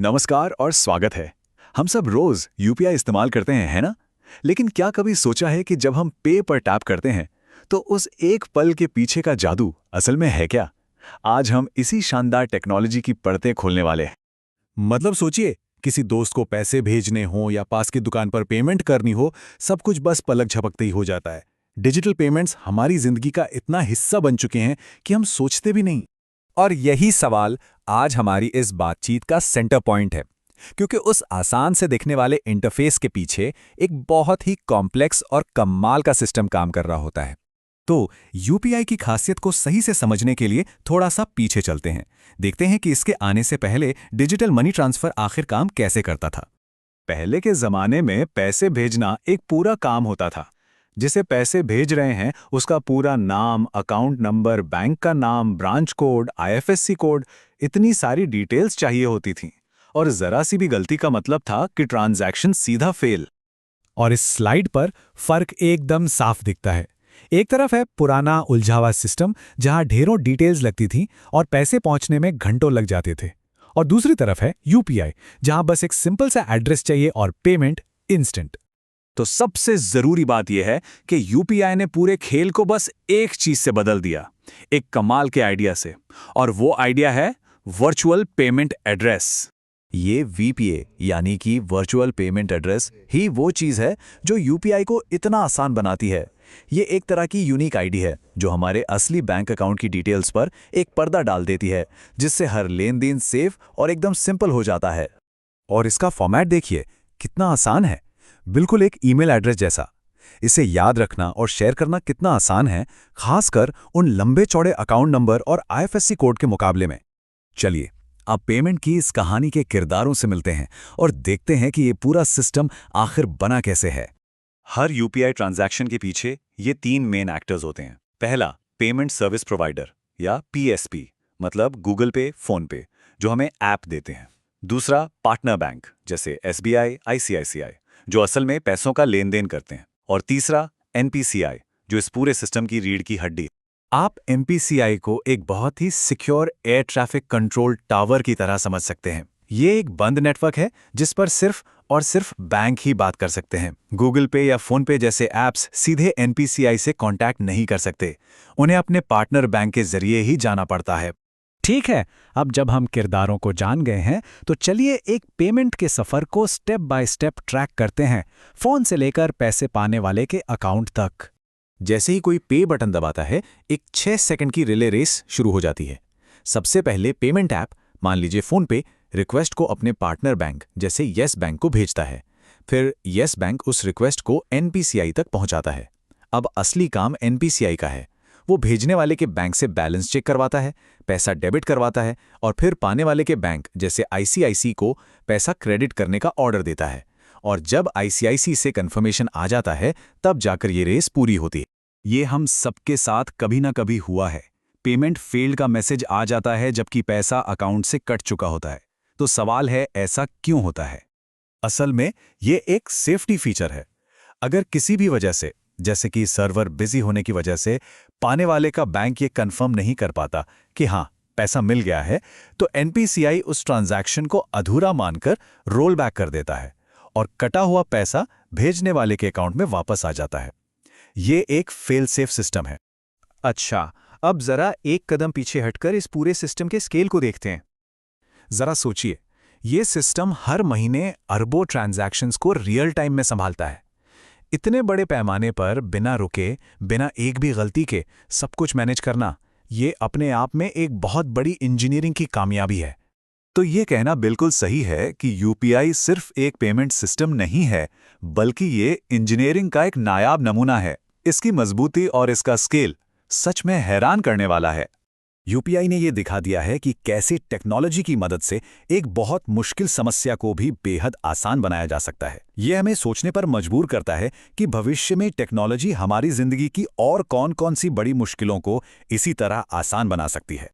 नमस्कार और स्वागत है। हम सब रोज यूपीआई इस्तेमाल करते हैं, है ना? लेकिन क्या कभी सोचा है कि जब हम पे पर टैप करते हैं तो उस एक पल के पीछे का जादू असल में है क्या? आज हम इसी शानदार टेक्नोलॉजी की परतें खोलने वाले हैं। मतलब सोचिए, किसी दोस्त को पैसे भेजने हो या पास की दुकान पर पेमेंट करनी हो, सब कुछ बस पलक झपकते ही हो जाता है। डिजिटल पेमेंट्स हमारी जिंदगी का इतना हिस्सा बन चुके हैं कि हम सोचते भी नहीं। और यही सवाल आज हमारी इस बातचीत का सेंटर पॉइंट है, क्योंकि उस आसान से दिखने वाले इंटरफेस के पीछे एक बहुत ही कॉम्प्लेक्स और कमाल का सिस्टम काम कर रहा होता है। तो यूपीआई की खासियत को सही से समझने के लिए थोड़ा सा पीछे चलते हैं। देखते हैं कि इसके आने से पहले डिजिटल मनी ट्रांसफर आखिर काम कैसे करता था। पहले के जमाने में पैसे भेजना एक पूरा काम होता था। जिसे पैसे भेज रहे हैं उसका पूरा नाम, अकाउंट नंबर, बैंक का नाम, ब्रांच कोड, आईएफएससी कोड, इतनी सारी डिटेल्स चाहिए होती थीं। और जरा सी भी गलती का मतलब था कि ट्रांजैक्शन सीधा फेल। और इस स्लाइड पर फर्क एकदम साफ दिखता है। एक तरफ है पुराना उलझा हुआ सिस्टम जहां ढेरों डिटेल्स लगती थी और पैसे पहुंचने में घंटों लग जाते थे, और दूसरी तरफ है यूपीआई, जहां बस एक सिंपल सा एड्रेस चाहिए और पेमेंट इंस्टेंट। तो सबसे जरूरी बात यह है कि यूपीआई ने पूरे खेल को बस एक चीज से बदल दिया, एक कमाल के आइडिया से। और वो आइडिया है वर्चुअल पेमेंट एड्रेस। ये वीपीए यानी कि वर्चुअल पेमेंट एड्रेस ही वो चीज है जो यूपीआई को इतना आसान बनाती है। ये एक तरह की यूनिक आईडी है जो हमारे असली बैंक अकाउंट की डिटेल्स पर एक पर्दा डाल देती है, जिससे हर लेन देन सेफ और एकदम सिंपल हो जाता है। और इसका फॉर्मेट देखिए कितना आसान है, बिल्कुल एक ईमेल एड्रेस जैसा। इसे याद रखना और शेयर करना कितना आसान है, खासकर उन लंबे चौड़े अकाउंट नंबर और आईएफएससी कोड के मुकाबले में। चलिए अब पेमेंट की इस कहानी के किरदारों से मिलते हैं और देखते हैं कि ये पूरा सिस्टम आखिर बना कैसे है। हर यूपीआई ट्रांजैक्शन के पीछे ये तीन मेन एक्टर्स होते हैं। पहला, पेमेंट सर्विस प्रोवाइडर या पीएसपी, मतलब गूगल पे, फोन पे, जो हमें ऐप देते हैं। दूसरा, पार्टनर बैंक जैसे एसबीआई, आईसीआईसीआई, जो असल में पैसों का लेन देन करते हैं। और तीसरा, एनपीसीआई, जो इस पूरे सिस्टम की रीढ़ की हड्डी। आप एमपीसीआई को एक बहुत ही secure air traffic control tower की तरह समझ सकते हैं। ये एक बंद नेटवर्क है जिस पर सिर्फ और सिर्फ बैंक ही बात कर सकते हैं। गूगल पे या फोन पे जैसे ऐप्स सीधे एनपीसीआई से कांटेक्ट नहीं कर सकते, उन्हें अपने पार्टनर बैंक के जरिए ही जाना पड़ता है। ठीक है, अब जब हम किरदारों को जान गए हैं तो चलिए एक पेमेंट के सफर को स्टेप बाय स्टेप ट्रैक करते हैं, फोन से लेकर पैसे पाने वाले के अकाउंट तक। जैसे ही कोई पे बटन दबाता है, एक 6 सेकंड की रिले रेस शुरू हो जाती है। सबसे पहले पेमेंट ऐप, मान लीजिए फोन पे, रिक्वेस्ट को अपने पार्टनर बैंक जैसे येस बैंक को भेजता है। फिर येस बैंक उस रिक्वेस्ट को एनपीसीआई तक पहुंचाता है। अब असली काम एनपीसीआई का है। वो भेजने वाले के बैंक से बैलेंस चेक करवाता है, पैसा डेबिट करवाता है, और फिर पाने वाले के बैंक जैसे आईसीआईसी को पैसा क्रेडिट करने का ऑर्डर देता है। और जब आईसीआईसी से कंफर्मेशन आ जाता है, तब जाकर ये रेस पूरी होती है। ये हम सबके साथ कभी ना कभी हुआ है। पेमेंट फेल्ड का मैसेज आ जाता है जबकि पैसा अकाउंट से कट चुका होता है। तो सवाल है, ऐसा क्यों होता है? असल में ये एक सेफ्टी फीचर है। अगर किसी भी वजह से, जैसे कि सर्वर बिजी होने की वजह से, पाने वाले का बैंक ये कंफर्म नहीं कर पाता कि हाँ पैसा मिल गया है, तो एनपीसीआई उस ट्रांजैक्शन को अधूरा मानकर रोल बैक कर देता है और कटा हुआ पैसा भेजने वाले के अकाउंट में वापस आ जाता है। ये एक फेल सेफ सिस्टम है। अच्छा, अब जरा एक कदम पीछे हटकर इस पूरे सिस्टम के स्केल को देखते हैं। जरा सोचिए, ये सिस्टम हर महीने अरबों ट्रांजैक्शंस को रियल टाइम में संभालता है। इतने बड़े पैमाने पर बिना रुके, बिना एक भी गलती के सब कुछ मैनेज करना, ये अपने आप में एक बहुत बड़ी इंजीनियरिंग की कामयाबी है। तो ये कहना बिल्कुल सही है कि यूपीआई सिर्फ एक पेमेंट सिस्टम नहीं है, बल्कि ये इंजीनियरिंग का एक नायाब नमूना है। इसकी मजबूती और इसका स्केल सच में हैरान करने वाला है। यूपीआई ने ये दिखा दिया है कि कैसे टेक्नोलॉजी की मदद से एक बहुत मुश्किल समस्या को भी बेहद आसान बनाया जा सकता है। ये हमें सोचने पर मजबूर करता है कि भविष्य में टेक्नोलॉजी हमारी जिंदगी की और कौन-कौन सी बड़ी मुश्किलों को इसी तरह आसान बना सकती है।